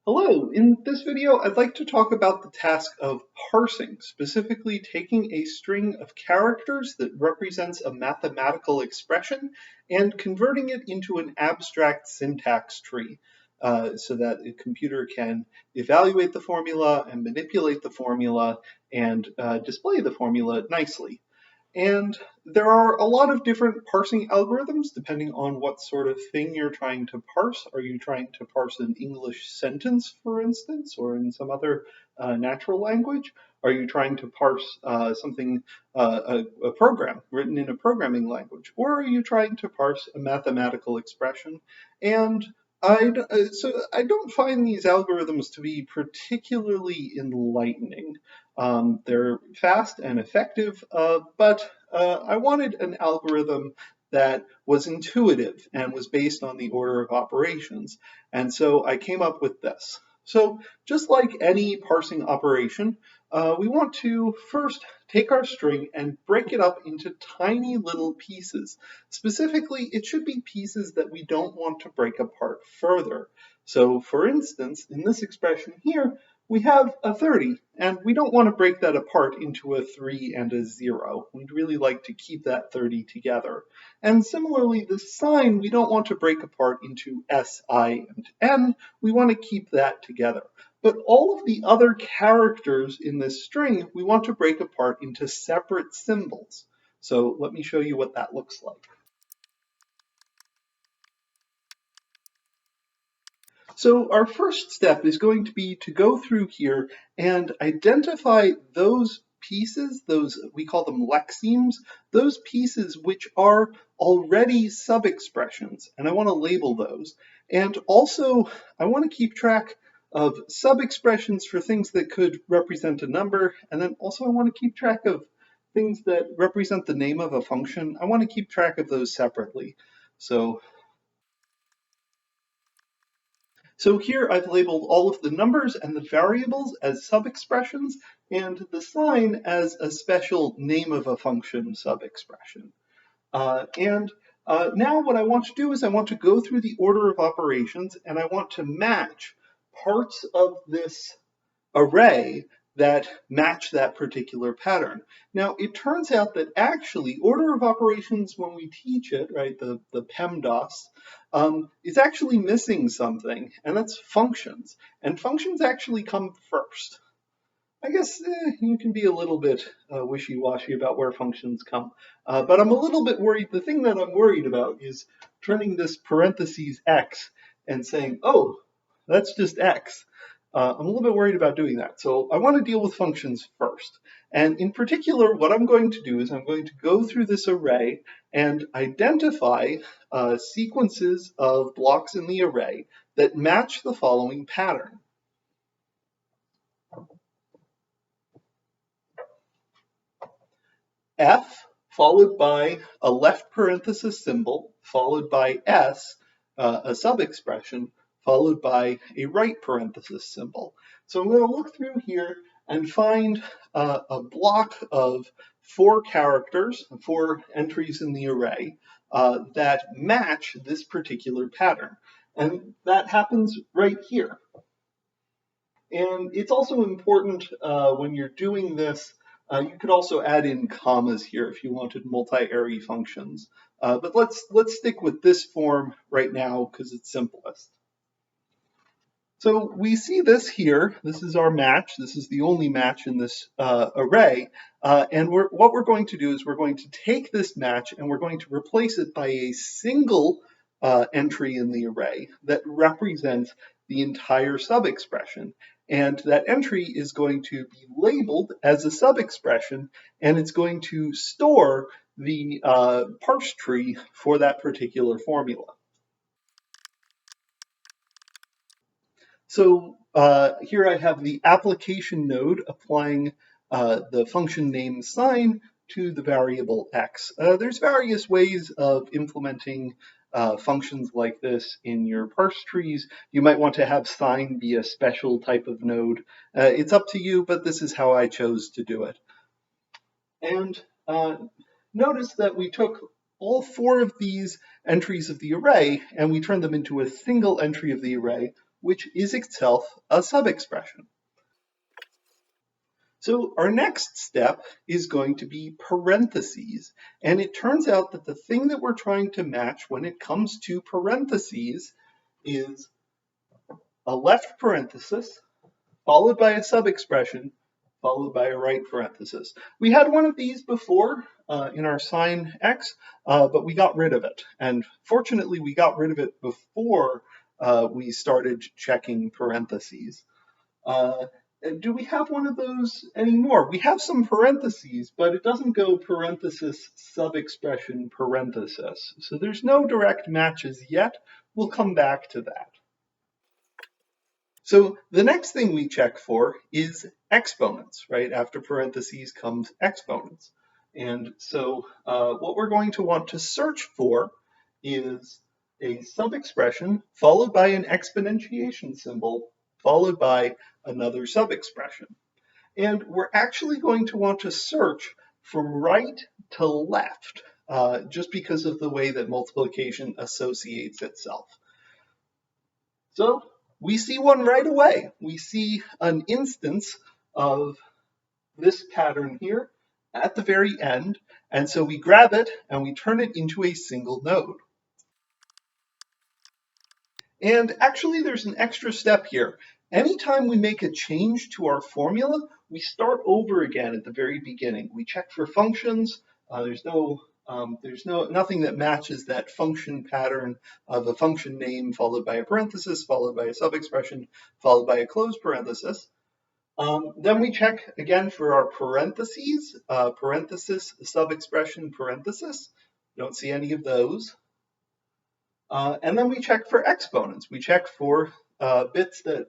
Hello, in this video I'd like to talk about the task of parsing, specifically taking a string of characters that represents a mathematical expression and converting it into an abstract syntax tree so that a computer can evaluate the formula and manipulate the formula and display the formula nicely. And there are a lot of different parsing algorithms depending on what sort of thing you're trying to parse. Are you trying to parse an English sentence, for instance, or in some other natural language? Are you trying to parse a program written in a programming language? Or are you trying to parse a mathematical expression? And I don't find these algorithms to be particularly enlightening. They're fast and effective, but I wanted an algorithm that was intuitive and was based on the order of operations. And so I came up with this. So just like any parsing operation, we want to first take our string and break it up into tiny little pieces. Specifically, it should be pieces that we don't want to break apart further. So for instance, in this expression here, we have a 30, and we don't want to break that apart into a 3 and a 0. We'd really like to keep that 30 together. And similarly, the sign, we don't want to break apart into S, I, and N. We want to keep that together. But all of the other characters in this string, we want to break apart into separate symbols. So let me show you what that looks like. So our first step is going to be to go through here and identify those pieces, those, we call them lexemes, those pieces which are already subexpressions, and I want to label those. And also, I want to keep track of subexpressions for things that could represent a number, and then also I want to keep track of things that represent the name of a function. I want to keep track of those separately. So here I've labeled all of the numbers and the variables as subexpressions and the sign as a special name of a function subexpression. Now what I want to do is I want to go through the order of operations and I want to match parts of this array that match that particular pattern. Now, it turns out that actually order of operations, when we teach it, right, the PEMDAS, is actually missing something, and that's functions. And functions actually come first. I guess you can be a little bit wishy-washy about where functions come, but I'm a little bit worried. The thing that I'm worried about is turning this parentheses x and saying, oh, that's just x. I'm a little bit worried about doing that. So I want to deal with functions first. And in particular, what I'm going to do is I'm going to go through this array and identify sequences of blocks in the array that match the following pattern. F followed by a left parenthesis symbol, followed by S, a subexpression, followed by a right parenthesis symbol. So I'm going to look through here and find a block of 4 characters, 4 entries in the array that match this particular pattern. And that happens right here. And it's also important when you're doing this, you could also add in commas here if you wanted multi-array functions. But let's stick with this form right now because it's simplest. So we see this here. This is our match. This is the only match in this array. And what we're going to do is we're going to take this match and we're going to replace it by a single entry in the array that represents the entire subexpression. And that entry is going to be labeled as a subexpression, and it's going to store the parse tree for that particular formula. So here I have the application node applying the function name sign to the variable x. There's various ways of implementing functions like this in your parse trees. You might want to have sign be a special type of node. It's up to you, but this is how I chose to do it. And notice that we took all 4 of these entries of the array and we turned them into a single entry of the array which is itself a subexpression. So our next step is going to be parentheses. And it turns out that the thing that we're trying to match when it comes to parentheses is a left parenthesis followed by a subexpression followed by a right parenthesis. We had one of these before in our sign x, but we got rid of it. And fortunately, we got rid of it before we started checking parentheses. Do we have one of those anymore? We have some parentheses, but it doesn't go parenthesis, subexpression, parenthesis. So there's no direct matches yet. We'll come back to that. So the next thing we check for is exponents, right? After parentheses comes exponents. And so what we're going to want to search for is a subexpression followed by an exponentiation symbol followed by another subexpression. And we're actually going to want to search from right to left just because of the way that multiplication associates itself. So we see one right away. We see an instance of this pattern here at the very end. And so we grab it and we turn it into a single node. And actually, there's an extra step here. Anytime we make a change to our formula, we start over again at the very beginning. We check for functions. There's nothing that matches that function pattern of a function name followed by a parenthesis, followed by a subexpression, followed by a closed parenthesis. Then we check again for our parentheses, parenthesis, subexpression, parenthesis. Don't see any of those. And then we check for exponents. We check for bits that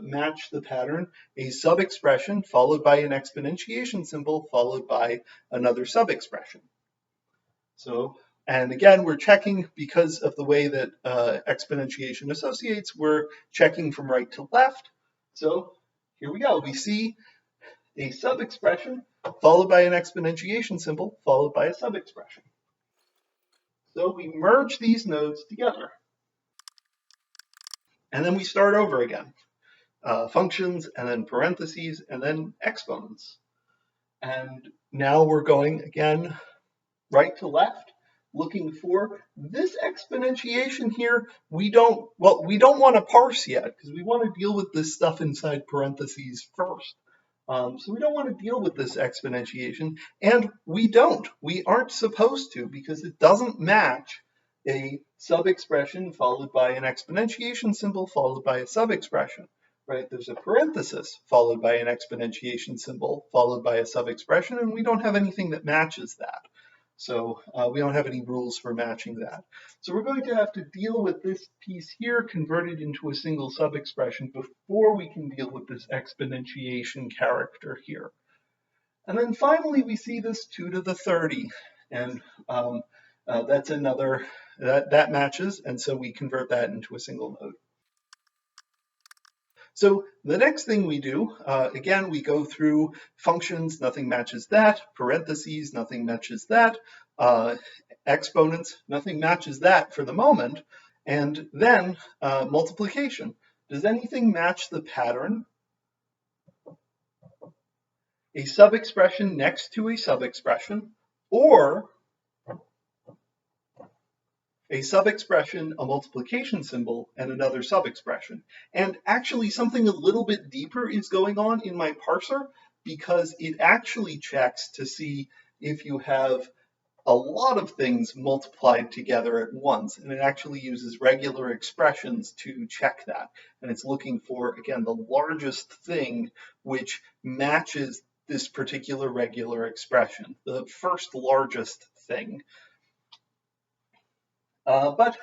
match the pattern, a subexpression followed by an exponentiation symbol followed by another subexpression. So, and again, we're checking because of the way that exponentiation associates, we're checking from right to left. So here we go. We see a subexpression followed by an exponentiation symbol followed by a subexpression. So we merge these nodes together. And then we start over again. Functions, and then parentheses, and then exponents. And now we're going again right to left, looking for this exponentiation here. We don't want to parse yet because we want to deal with this stuff inside parentheses first. So we don't want to deal with this exponentiation, and we aren't supposed to because it doesn't match a subexpression followed by an exponentiation symbol followed by a subexpression, right? There's a parenthesis followed by an exponentiation symbol followed by a subexpression, and we don't have anything that matches that. So we don't have any rules for matching that. So we're going to have to deal with this piece here, converted into a single subexpression before we can deal with this exponentiation character here. And then finally, we see this 2 to the 30. And that's another, that matches. And so we convert that into a single node. So the next thing we do, again, we go through functions, nothing matches that, parentheses, nothing matches that, exponents, nothing matches that for the moment, and then multiplication. Does anything match the pattern? A subexpression next to a subexpression, or a subexpression, a multiplication symbol, and another subexpression. And actually something a little bit deeper is going on in my parser because it actually checks to see if you have a lot of things multiplied together at once. And it actually uses regular expressions to check that. And it's looking for, again, the largest thing which matches this particular regular expression, the first largest thing. But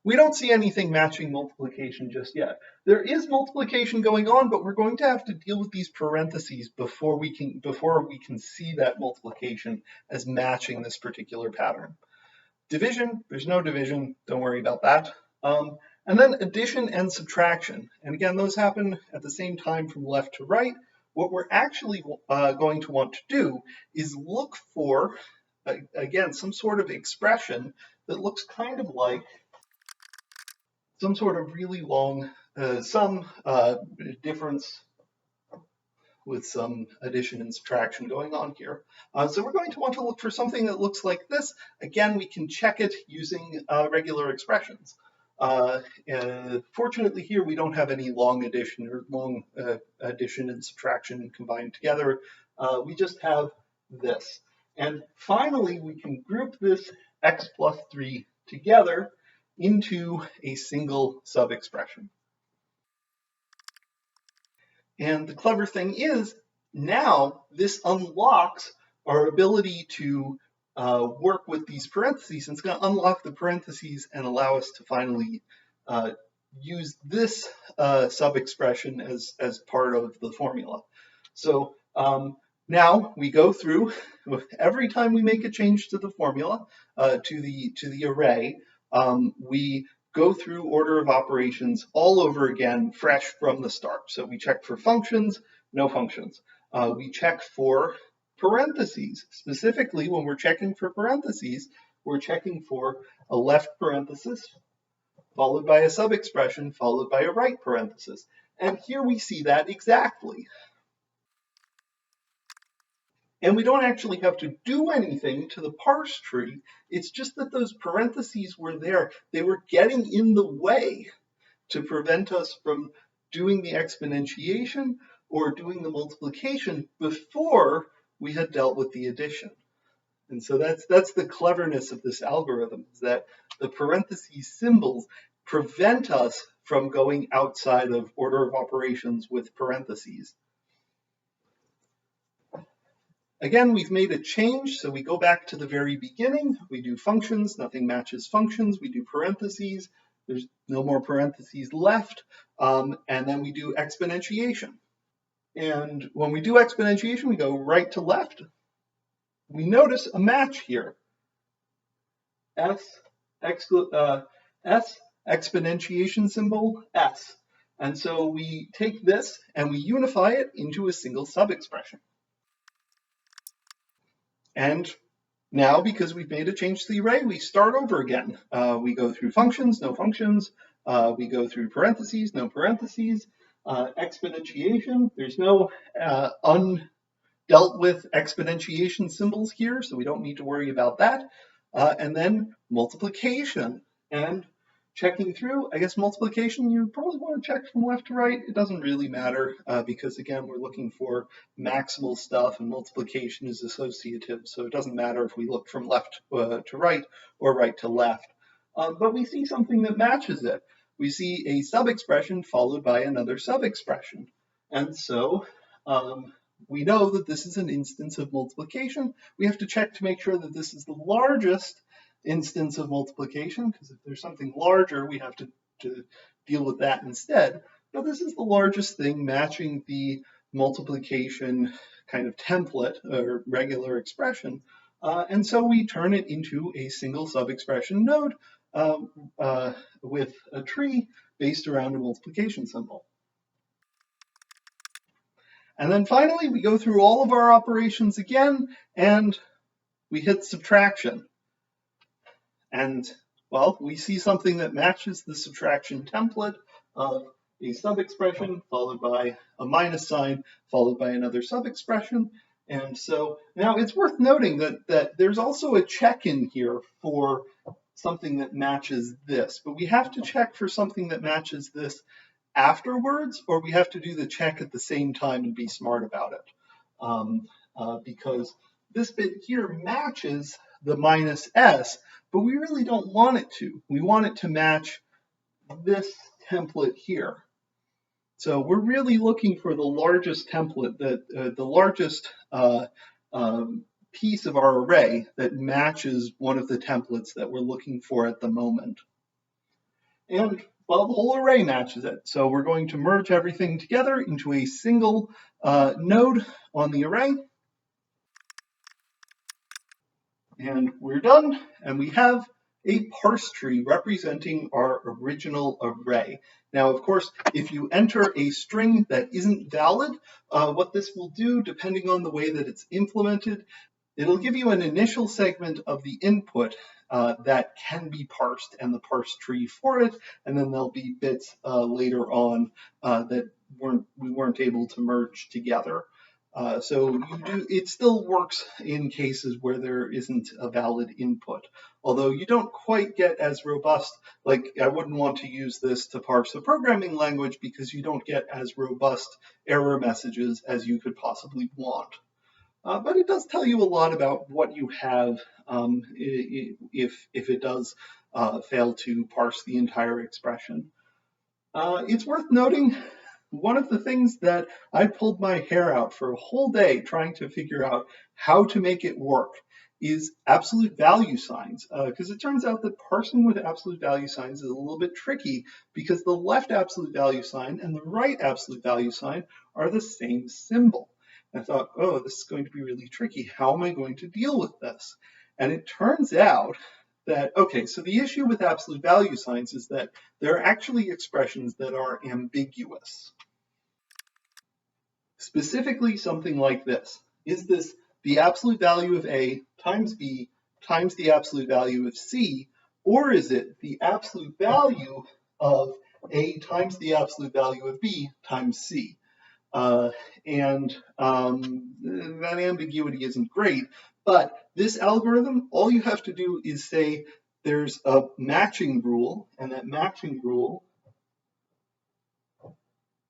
we don't see anything matching multiplication just yet. There is multiplication going on, but we're going to have to deal with these parentheses before we can see that multiplication as matching this particular pattern. Division, there's no division, don't worry about that. And then addition and subtraction. And again, those happen at the same time from left to right. What we're actually going to want to do is look for, again, some sort of expression that looks kind of like some sort of really long some difference with some addition and subtraction going on here. So we're going to want to look for something that looks like this. Again, we can check it using regular expressions. Fortunately here, we don't have any long addition or long addition and subtraction combined together. We just have this. And finally, we can group this x plus 3 together into a single subexpression. And the clever thing is, now this unlocks our ability to work with these parentheses. And it's going to unlock the parentheses and allow us to finally use this sub-expression as part of the formula. So now we go through, every time we make a change to the formula, to the array, we go through order of operations all over again, fresh from the start. So we check for functions, no functions. We check for parentheses. Specifically, when we're checking for parentheses, we're checking for a left parenthesis, followed by a sub-expression, followed by a right parenthesis. And here we see that exactly. And we don't actually have to do anything to the parse tree. It's just that those parentheses were there. They were getting in the way to prevent us from doing the exponentiation or doing the multiplication before we had dealt with the addition. And so that's the cleverness of this algorithm, is that the parentheses symbols prevent us from going outside of order of operations with parentheses. Again, we've made a change, so we go back to the very beginning. We do functions, nothing matches functions. We do parentheses, there's no more parentheses left. And then we do exponentiation. And when we do exponentiation, we go right to left. We notice a match here. S exponentiation symbol, S. And so we take this and we unify it into a single sub-expression. And now, because we've made a change to the array, we start over again. We go through functions, no functions. We go through parentheses, no parentheses. Exponentiation, there's no undealt with exponentiation symbols here, so we don't need to worry about that. And then multiplication. And checking through, I guess multiplication, you probably want to check from left to right. It doesn't really matter because, again, we're looking for maximal stuff, and multiplication is associative, so it doesn't matter if we look from left to right or right to left. But we see something that matches it. We see a sub-expression followed by another sub-expression. And so we know that this is an instance of multiplication. We have to check to make sure that this is the largest instance of multiplication, because if there's something larger, we have to deal with that instead. But this is the largest thing, matching the multiplication kind of template or regular expression. And so we turn it into a single sub-expression node with a tree based around a multiplication symbol. And then finally, we go through all of our operations again, and we hit subtraction. And, well, we see something that matches the subtraction template of a sub-expression followed by a minus sign, followed by another sub-expression. And so now it's worth noting that there's also a check in here for something that matches this, but we have to check for something that matches this afterwards, or we have to do the check at the same time and be smart about it. Because this bit here matches the minus S, but we really don't want it to. We want it to match this template here. So we're really looking for the largest template, the largest piece of our array that matches one of the templates that we're looking for at the moment. And, well, the whole array matches it. So we're going to merge everything together into a single node on the array. And we're done, and we have a parse tree representing our original array. Now, of course, if you enter a string that isn't valid, what this will do, depending on the way that it's implemented, it'll give you an initial segment of the input that can be parsed and the parse tree for it, and then there'll be bits later on that we weren't able to merge together. It still works in cases where there isn't a valid input, although you don't quite get as robust. Like, I wouldn't want to use this to parse a programming language because you don't get as robust error messages as you could possibly want. But it does tell you a lot about what you have if it does fail to parse the entire expression. It's worth noting, one of the things that I pulled my hair out for a whole day trying to figure out how to make it work is absolute value signs, because it turns out that parsing with absolute value signs is a little bit tricky because the left absolute value sign and the right absolute value sign are the same symbol. And I thought, oh, this is going to be really tricky. How am I going to deal with this? And it turns out that, okay, so the issue with absolute value signs is that there are actually expressions that are ambiguous. Specifically, something like this. Is this the absolute value of A times B times the absolute value of C, or is it the absolute value of A times the absolute value of B times C? That ambiguity isn't great, but this algorithm, all you have to do is say there's a matching rule, and that matching rule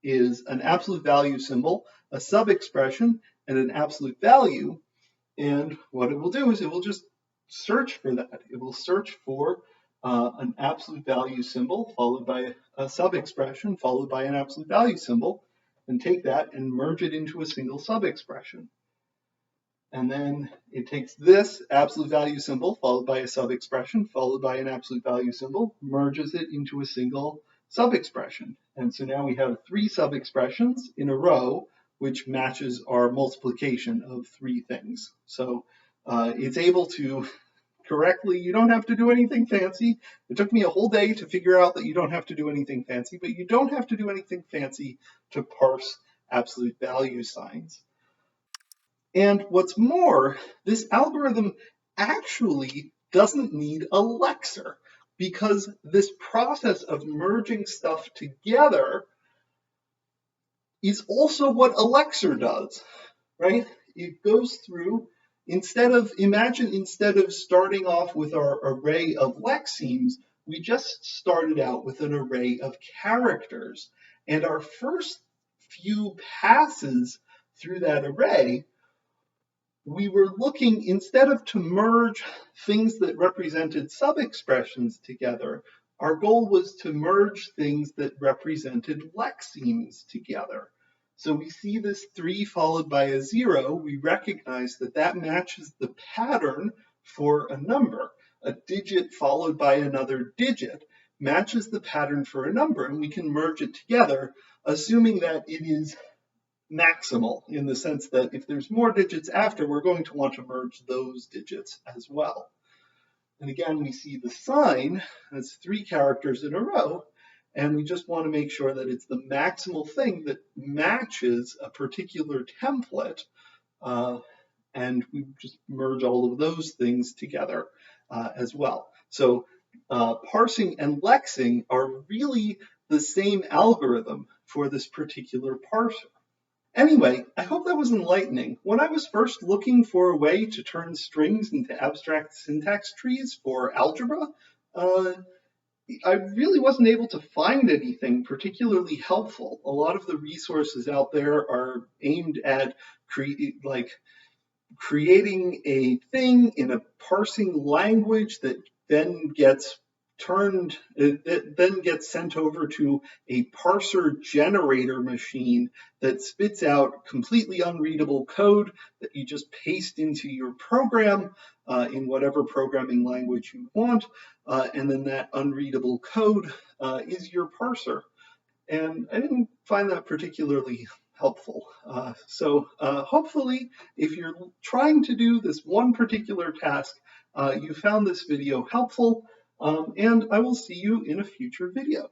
is an absolute value symbol, a subexpression, and an absolute value. And what it will do is it will just search for that. It will search for an absolute value symbol followed by a subexpression followed by an absolute value symbol, and take that and merge it into a single subexpression. And then it takes this absolute value symbol followed by a subexpression followed by an absolute value symbol, merges it into a single subexpression. And so now we have 3 subexpressions in a row, which matches our multiplication of 3 things. So it's able to correctly, you don't have to do anything fancy. It took me a whole day to figure out that you don't have to do anything fancy, but you don't have to do anything fancy to parse absolute value signs. And what's more, this algorithm actually doesn't need a lexer, because this process of merging stuff together is also what a lexer does, right? It goes through, instead of starting off with our array of lexemes, we just started out with an array of characters. And our first few passes through that array, we were looking, instead of to merge things that represented subexpressions together, our goal was to merge things that represented lexemes together. So we see this 3 followed by a 0. We recognize that that matches the pattern for a number. A digit followed by another digit matches the pattern for a number, and we can merge it together, assuming that it is maximal, in the sense that if there's more digits after, we're going to want to merge those digits as well. And again, we see the sign as 3 characters in a row, and we just want to make sure that it's the maximal thing that matches a particular template, and we just merge all of those things together as well. So parsing and lexing are really the same algorithm for this particular parser. Anyway, I hope that was enlightening. When I was first looking for a way to turn strings into abstract syntax trees for algebra, I really wasn't able to find anything particularly helpful. A lot of the resources out there are aimed at creating a thing in a parsing language that then gets sent over to a parser generator machine that spits out completely unreadable code that you just paste into your program in whatever programming language you want, and then that unreadable code is your parser. And I didn't find that particularly helpful. So hopefully, if you're trying to do this one particular task, you found this video helpful, and I will see you in a future video.